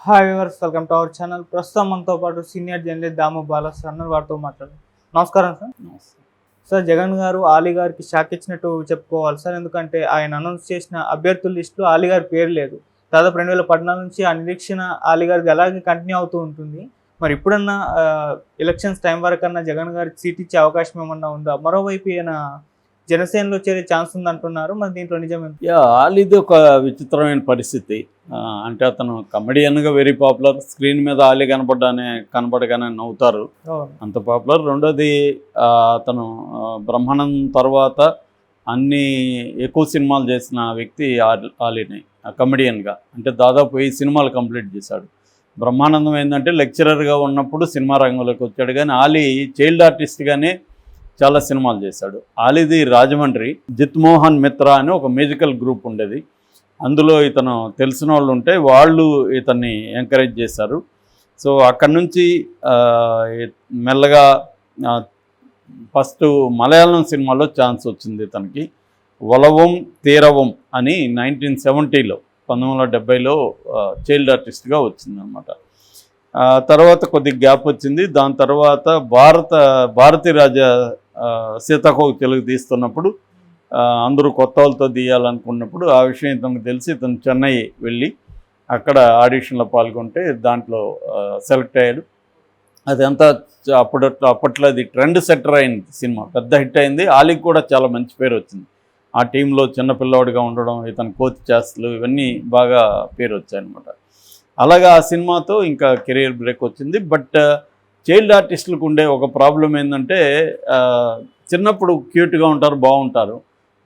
Hi viewers, welcome to our channel. ప్రస్తుతం మనతో పాటు సీనియర్ జర్నలిస్ట్ దాము బాలాస్ అన్నారు, వారితో మాట్లాడారు. నమస్కారం సార్. సార్, జగన్ గారు ఆలీ గారికి షాక్ ఇచ్చినట్టు చెప్పుకోవాలి సార్. ఎందుకంటే ఆయన అనౌన్స్ చేసిన అభ్యర్థుల లిస్టులో ఆలీ గారి పేరు లేదు. దాదాపు 2014 నుంచి ఆ నిరీక్షణ ఆలీ గారికి అలాగే కంటిన్యూ అవుతూ ఉంటుంది. మరి ఇప్పుడన్నా ఎలక్షన్స్ టైం వరకన్నా జగన్ గారికి సీట్ ఇచ్చే అవకాశం ఏమన్నా ఉందా? మరోవైపు ఈయన జనసేనలో చేరే ఛాన్స్ ఉందంటున్నారు. మరి దీంట్లో నిజమే? ఆలీది ఒక విచిత్రమైన పరిస్థితి. అంటే అతను కమెడియన్గా వెరీ పాపులర్. స్క్రీన్ మీద ఆలీ కనపడగానే నవ్వుతారు, అంత పాపులర్. రెండోది అతను బ్రహ్మానందం తర్వాత అన్ని ఎక్కువ సినిమాలు చేసిన వ్యక్తి ఆలీని కమెడియన్గా. అంటే దాదాపు 10 సినిమాలు కంప్లీట్ చేశాడు. బ్రహ్మానందం ఏంటంటే లెక్చరర్గా ఉన్నప్పుడు సినిమా రంగంలోకి వచ్చాడు, కానీ ఆలీ చైల్డ్ ఆర్టిస్ట్గానే చాలా సినిమాలు చేశాడు. ఆలీది రాజమండ్రి జిత్మోహన్ మిత్రా అని ఒక మ్యూజికల్ గ్రూప్ ఉండేది. అందులో ఇతను తెలిసిన వాళ్ళు ఉంటే వాళ్ళు ఇతన్ని ఎంకరేజ్ చేశారు. సో అక్కడి నుంచి మెల్లగా ఫస్ట్ మలయాళం సినిమాలో ఛాన్స్ వచ్చింది ఇతనికి. ఒలవం తీరవం అని 1970లో 1970లో చైల్డ్ ఆర్టిస్ట్గా వచ్చిందనమాట. తర్వాత కొద్దిగా గ్యాప్ వచ్చింది. దాని తర్వాత భారతీ రాజా సీతాకోక తెలుగు తీస్తున్నప్పుడు అందరూ కొత్త వాళ్ళతో తీయాలనుకున్నప్పుడు ఆ విషయం ఇతనికి తెలిసి ఇతను చెన్నై వెళ్ళి అక్కడ ఆడిషన్లో పాల్గొంటే దాంట్లో సెలెక్ట్ అయ్యాడు. అదంతా అప్పట్లో అది ట్రెండ్ సెట్టర్ అయింది. సినిమా పెద్ద హిట్ అయింది. ఆలీకి కూడా చాలా మంచి పేరు వచ్చింది. ఆ టీంలో చిన్నపిల్లవాడిగా ఉండడం, ఇతను కోతి చేస్తలు, ఇవన్నీ బాగా పేరు వచ్చాయన్నమాట. అలాగా ఆ సినిమాతో ఇంకా కెరీర్ బ్రేక్ వచ్చింది. బట్ చైల్డ్ ఆర్టిస్టులకు ఉండే ఒక ప్రాబ్లం ఏంటంటే చిన్నప్పుడు క్యూట్గా ఉంటారు, బాగుంటారు.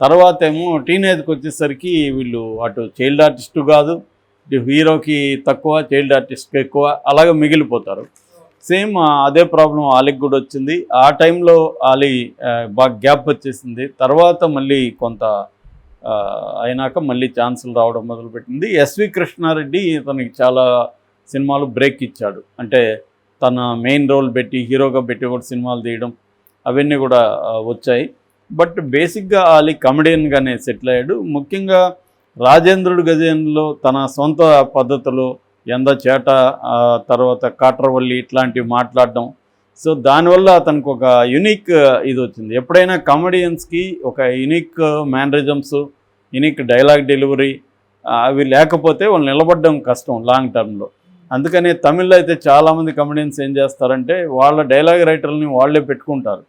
తర్వాత ఏమో టీనేజ్కి వచ్చేసరికి వీళ్ళు అటు చైల్డ్ ఆర్టిస్టు కాదు, హీరోకి తక్కువ, చైల్డ్ ఆర్టిస్ట్కి ఎక్కువ, అలాగే మిగిలిపోతారు. సేమ్ అదే ప్రాబ్లం ఆలీకి కూడా వచ్చింది. ఆ టైంలో ఆలీ బాగా గ్యాప్ వచ్చేసింది. తర్వాత మళ్ళీ కొంత అయినాక మళ్ళీ ఛాన్సులు రావడం మొదలుపెట్టింది. ఎస్వి కృష్ణారెడ్డి తనకి చాలా సినిమాలు బ్రేక్ ఇచ్చాడు. అంటే తన మెయిన్ రోల్ పెట్టి హీరోగా పెట్టి కూడా సినిమాలు తీయడం అవన్నీ కూడా వచ్చాయి. బట్ బేసిక్గా ఆలీ కమెడియన్గానే సెటిల్ అయ్యాడు. ముఖ్యంగా రాజేంద్రుడు గజేంద్రలో తన సొంత పద్ధతిలో చేట, తర్వాత కాట్రవల్లి ఇట్లాంటివి మాట్లాడడం. సో దానివల్ల అతనికి ఒక యునిక్ ఇది వచ్చింది. ఎప్పుడైనా కామెడియన్స్కి ఒక unique mannerisms, unique dialogue delivery అవి లేకపోతే వాళ్ళు నిలబడడం కష్టం లాంగ్ టర్మ్లో. అందుకని తమిళ్లో అయితే చాలామంది కమెడియన్స్ ఏం చేస్తారంటే వాళ్ళ డైలాగ్ రైటర్ని వాళ్ళే పెట్టుకుంటారు.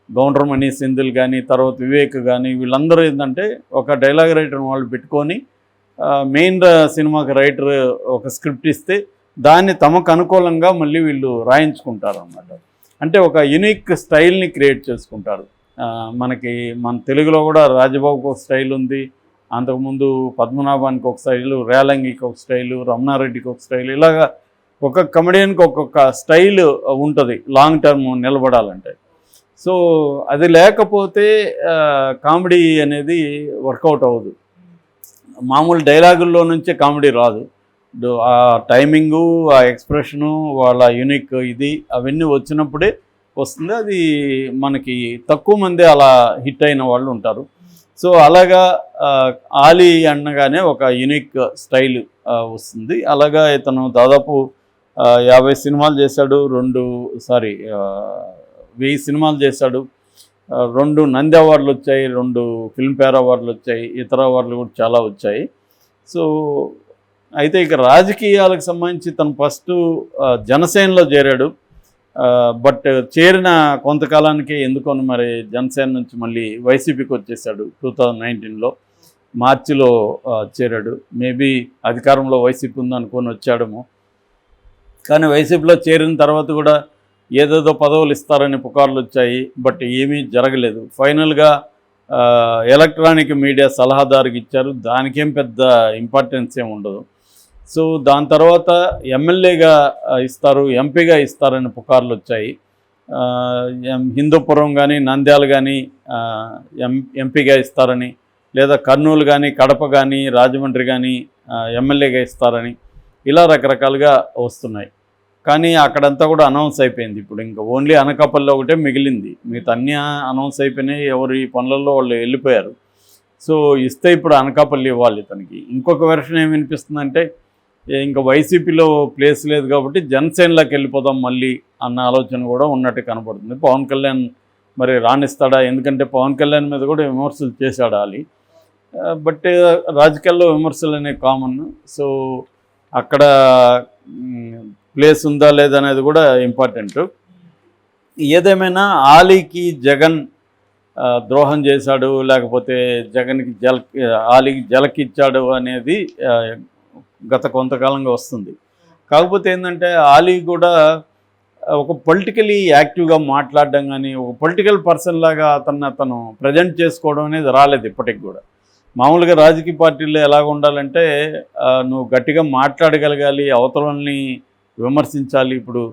గౌండ్రమణి సింధులు కానీ, తర్వాత వివేక్ కానీ, వీళ్ళందరూ ఏంటంటే ఒక డైలాగ్ రైటర్ని వాళ్ళు పెట్టుకొని మెయిన్ సినిమాకి రైటర్ ఒక స్క్రిప్ట్ ఇస్తే దాన్ని తమకు అనుకూలంగా మళ్ళీ వీళ్ళు రాయించుకుంటారు అన్నమాట. అంటే ఒక యునిక్ స్టైల్ని క్రియేట్ చేసుకుంటారు. మన తెలుగులో కూడా రాజబాబుకి ఒక స్టైల్ ఉంది, అంతకుముందు పద్మనాభానికి ఒక స్టైలు, రేలంగికి ఒక స్టైలు, రమణారెడ్డికి ఒక స్టైలు, ఇలాగా ఒక్కొక్క కమెడియన్కి ఒక్కొక్క స్టైల్ ఉంటుంది లాంగ్ టర్మ్ నిలబడాలంటే. సో అది లేకపోతే కామెడీ అనేది వర్కౌట్ అవ్వదు. మామూలు డైలాగుల్లో నుంచే కామెడీ రాదు. ఆ టైమింగు, ఆ ఎక్స్ప్రెషను, వాళ్ళ యూనిక్ ఇది అవన్నీ వచ్చినప్పుడే వస్తుంది. అది మనకి తక్కువ మంది అలా హిట్ అయిన వాళ్ళు ఉంటారు. సో అలాగా ఆలీ అనగానే ఒక యూనిక్ స్టైల్ వస్తుంది. అలాగా ఇతను దాదాపు 50 సినిమాలు చేశాడు, 1000 సినిమాలు చేశాడు, 2 నంది అవార్డులు వచ్చాయి, 2 ఫిల్మ్ఫేర్ అవార్డులు వచ్చాయి, ఇతర అవార్డులు కూడా చాలా వచ్చాయి. సో అయితే ఇక రాజకీయాలకు సంబంధించి తను ఫస్ట్ జనసేనలో చేరాడు. బట్ చేరిన కొంతకాలానికి ఎందుకొని మరి జనసేన నుంచి మళ్ళీ వైసీపీకి వచ్చేసాడు. 2019లో మార్చిలో చేరాడు. మేబీ అధికారంలో వైసీపీ ఉందనుకొని వచ్చాడేమో. కానీ వైసీపీలో చేరిన తర్వాత కూడా ఏదేదో పదవులు ఇస్తారని పుకార్లు వచ్చాయి, బట్ ఏమీ జరగలేదు. ఫైనల్గా ఎలక్ట్రానిక్ మీడియా సలహాదారుకి ఇచ్చారు. దానికేం పెద్ద ఇంపార్టెన్స్ ఏమి ఉండదు. సో దాని తర్వాత ఎమ్మెల్యేగా ఇస్తారు, ఎంపీగా ఇస్తారని పుకార్లు వచ్చాయి. హిందూపురం కానీ, నంద్యాల కానీ ఎంపీగా ఇస్తారని, లేదా కర్నూలు కానీ, కడప కానీ, రాజమండ్రి కానీ ఎమ్మెల్యేగా ఇస్తారని, ఇలా రకరకాలుగా వస్తున్నాయి. కానీ అక్కడంతా కూడా అనౌన్స్ అయిపోయింది. ఇప్పుడు ఇంకా ఓన్లీ అనకాపల్లి ఒకటే మిగిలింది. మిగతా అన్నీ అనౌన్స్ అయిపోయినాయి, ఎవరి పనులలో వాళ్ళు వెళ్ళిపోయారు. సో ఇస్తే ఇప్పుడు అనకాపల్లి ఇవ్వాలి ఇతనికి. ఇంకొక వెర్షన్ ఏమి వినిపిస్తుందంటే ఇంకా వైసీపీలో ప్లేస్ లేదు కాబట్టి జనసేనలోకి వెళ్ళిపోదాం మళ్ళీ అన్న ఆలోచన కూడా ఉన్నట్టు కనపడుతుంది. పవన్ కళ్యాణ్ మరి రాణిస్తాడా, ఎందుకంటే పవన్ కళ్యాణ్ మీద కూడా విమర్శలు చేశాడు ఆలి. బట్ రాజకీయాల్లో విమర్శలు అనేవి కామన్. సో అక్కడ ప్లేస్ ఉందా లేదా అనేది కూడా ఇంపార్టెంట్. ఏదేమైనా ఆలీకి జగన్ ద్రోహం చేశాడు, లేకపోతే జగన్కి ఆలీకి జలకిచ్చాడు అనేది గత కొంతకాలంగా వస్తుంది. కాకపోతే ఏంటంటే ఆలీ కూడా ఒక పొలిటికలీ యాక్టివ్గా మాట్లాడడం కానీ, ఒక పొలిటికల్ పర్సన్ లాగా అతను ప్రజెంట్ చేసుకోవడం అనేది రాలేదు ఇప్పటికి కూడా. మామూలుగా రాజకీయ పార్టీల్లో ఎలాగ ఉండాలంటే నువ్వు గట్టిగా మాట్లాడగలగాలి, అవతలని విమర్శించాలి. ఇప్పుడు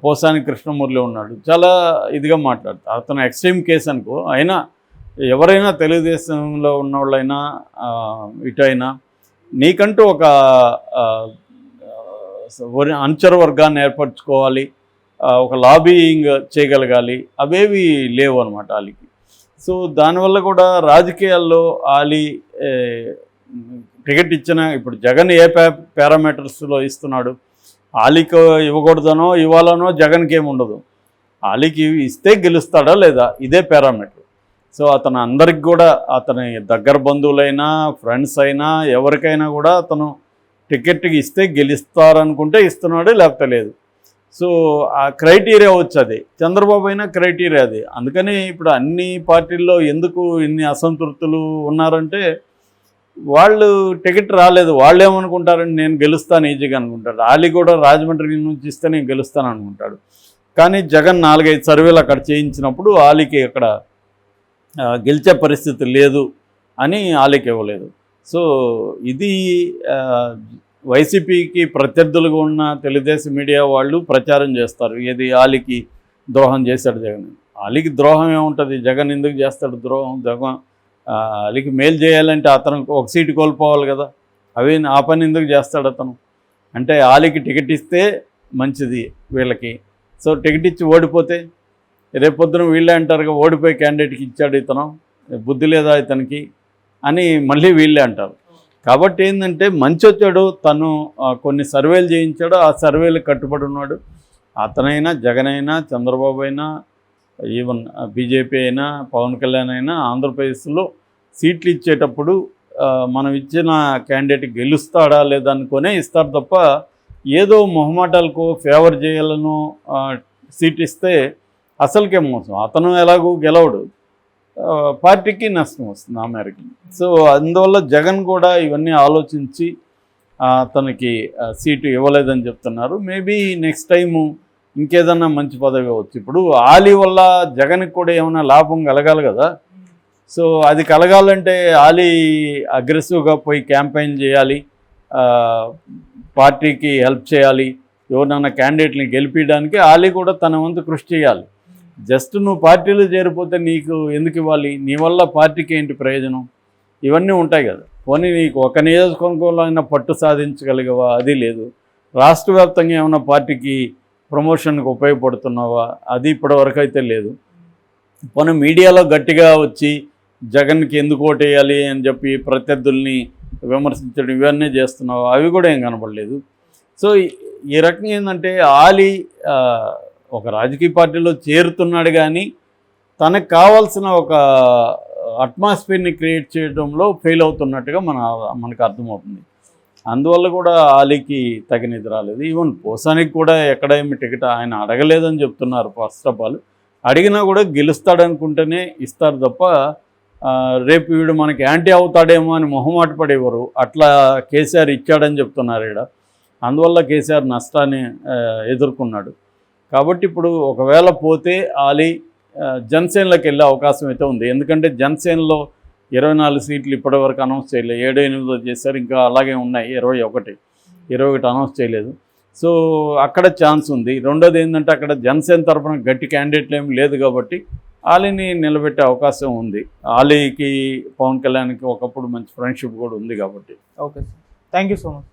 పోసాని కృష్ణమూర్తి ఉన్నాడు, చాలా ఇదిగా మాట్లాడతాడు. అతను ఎక్స్ట్రీమ్ కేసు అనుకో. అయినా ఎవరైనా తెలుగుదేశంలో ఉన్నవాళ్ళైనా ఇటు అయినా నీకంటూ ఒక అనుచర వర్గాన్ని ఏర్పరచుకోవాలి, ఒక లాబీయింగ్ చేయగలగాలి. అవేవి లేవు అనమాట ఆలీకి. సో దానివల్ల కూడా రాజకీయాల్లో ఆలీ టికెట్ ఇచ్చిన ఇప్పుడు జగన్ ఏ పారామీటర్స్లో ఇస్తున్నాడు, ఆలీకి ఇవ్వకూడదనో ఇవ్వాలనో జగన్కి ఏముండదు. ఆలీకి ఇస్తే గెలుస్తాడా లేదా, ఇదే పారామీటర్. సో అతను అందరికి కూడా, అతని దగ్గర బంధువులైనా ఫ్రెండ్స్ అయినా ఎవరికైనా కూడా అతను టికెట్కి ఇస్తే గెలుస్తారనుకుంటే ఇస్తున్నాడు, లేకపోతే లేదు. సో ఆ క్రైటీరియా వచ్చేది. చంద్రబాబు అయినా క్రైటీరియా అది. అందుకని ఇప్పుడు అన్ని పార్టీల్లో ఎందుకు ఇన్ని అసంతృప్తులు ఉన్నారంటే వాళ్ళు టికెట్ రాలేదు. వాళ్ళు ఏమనుకుంటారంటే నేను గెలుస్తాను ఈజీగా అనుకుంటాడు. ఆలీ కూడా రాజమండ్రి నుంచి ఇస్తే నేను గెలుస్తాను అనుకుంటాడు. కానీ జగన్ 4-5 సర్వేలు అక్కడ చేయించినప్పుడు ఆలీకి అక్కడ గెలిచే పరిస్థితి లేదు అని ఆలీకి ఇవ్వలేదు. సో ఇది వైసీపీకి ప్రత్యర్థులుగా ఉన్న తెలుగుదేశం మీడియా వాళ్ళు ప్రచారం చేస్తారు. ఏది ఆలీకి ద్రోహం చేశాడు జగన్. ఆలీకి ద్రోహం ఏముంటుంది, జగన్ ఎందుకు చేస్తాడు ద్రోహం? జగన్ ఆలీకి మేలు చేయాలంటే అతను ఒక సీటు కోల్పోవాలి కదా, ఆ పని ఎందుకు చేస్తాడు అతను? అంటే ఆలీకి టికెట్ ఇస్తే మంచిది వీళ్ళకి. సో టికెట్ ఇచ్చి ఓడిపోతే రేపొద్దున వీళ్ళే అంటారుగా, ఓడిపోయి క్యాండిడేట్కి ఇచ్చాడు ఇతను, బుద్ధి లేదా ఇతనికి అని మళ్ళీ వీళ్ళే అంటారు. కాబట్టి ఏంటంటే మంచి వచ్చాడు, తను కొన్ని సర్వేలు చేయించాడు, ఆ సర్వేలు కట్టుబడి ఉన్నాడు. అతనైనా జగన్ అయినా చంద్రబాబు అయినా ఈవెన్ బీజేపీ అయినా పవన్ కళ్యాణ్ అయినా ఆంధ్రప్రదేశ్లో సీట్లు ఇచ్చేటప్పుడు మనం ఇచ్చిన క్యాండిడేట్ గెలుస్తాడా లేదా అనుకునే ఇస్తారు తప్ప ఏదో మొహమాటాలకు ఫేవర్ చేయాలను సీట్ ఇస్తే అసలుకే మోసం. అతను ఎలాగూ గెలవడు, పార్టీకి నష్టం వస్తుంది ఆ మేరకి. సో అందువల్ల జగన్ కూడా ఇవన్నీ ఆలోచించి తనకి సీటు ఇవ్వలేదని చెప్తున్నారు. మేబీ నెక్స్ట్ టైము ఇంకేదన్నా మంచి పదవి అవ్వచ్చు. ఇప్పుడు ఆలీ వల్ల జగన్కి కూడా ఏమైనా లాభం కలగాలి కదా. సో అది కలగాలంటే ఆలీ అగ్రెసివ్గా పోయి క్యాంపెయిన్ చేయాలి, పార్టీకి హెల్ప్ చేయాలి, ఎవరినైనా క్యాండిడేట్ని గెలిపించడానికి ఆలీ కూడా తన వంతు కృషి చేయాలి. జస్ట్ నువ్వు పార్టీలో చేరిపోతే నీకు ఎందుకు ఇవ్వాలి, నీ వల్ల పార్టీకి ఏంటి ప్రయోజనం, ఇవన్నీ ఉంటాయి కదా. పోనీ నీకు ఒక నియోజకవర్గంలో అయినా పట్టు సాధించగలిగవా, అది లేదు. రాష్ట్ర వ్యాప్తంగా ఏమైనా పార్టీకి ప్రమోషన్కి ఉపయోగపడుతున్నావా, అది ఇప్పటివరకు అయితే లేదు. పోనీ మీడియాలో గట్టిగా వచ్చి జగన్కి ఎందుకు ఓటేయాలి అని చెప్పి ప్రత్యర్థుల్ని విమర్శించడం ఇవన్నీ చేస్తున్నావా, అవి కూడా ఏం కనపడలేదు. సో ఈ రకంగా ఏంటంటే ఆలీ ఒక రాజకీయ పార్టీలో చేరుతున్నాడు కానీ తనకు కావాల్సిన ఒక అట్మాస్ఫియర్ని క్రియేట్ చేయడంలో ఫెయిల్ అవుతున్నట్టుగా మనకు అర్థమవుతుంది. అందువల్ల కూడా ఆలీకి తగినది రాలేదు. ఈవెన్ పోసానికి కూడా ఎక్కడేమి టికెట్ ఆయన అడగలేదని చెప్తున్నారు. ఫస్ట్ ఆఫ్ ఆల్ అడిగినా కూడా గెలుస్తాడనుకుంటేనే ఇస్తారు తప్ప రేపు వీడు మనకి యాంటీ అవుతాడేమో అని మొహమాట పడేవారు. అట్లా కేసీఆర్ ఇచ్చాడని చెప్తున్నారు ఇక్కడ. అందువల్ల కేసీఆర్ నష్టాన్ని ఎదుర్కొన్నాడు. కాబట్టి ఇప్పుడు ఒకవేళ పోతే ఆలీ జనసేనలోకి వెళ్ళే అవకాశం అయితే ఉంది. ఎందుకంటే జనసేనలో 24 సీట్లు ఇప్పటివరకు అనౌన్స్ చేయలేదు, 7-8 చేశారు, ఇంకా అలాగే ఉన్నాయి 21 అనౌన్స్ చేయలేదు. సో అక్కడ ఛాన్స్ ఉంది. రెండోది ఏంటంటే అక్కడ జనసేన తరఫున గట్టి క్యాండిడేట్లు ఏమి లేదు కాబట్టి ఆలీని నిలబెట్టే అవకాశం ఉంది. ఆలీకి పవన్ కళ్యాణ్కి ఒకప్పుడు మంచి ఫ్రెండ్షిప్ కూడా ఉంది కాబట్టి. Okay sir, thank you so much.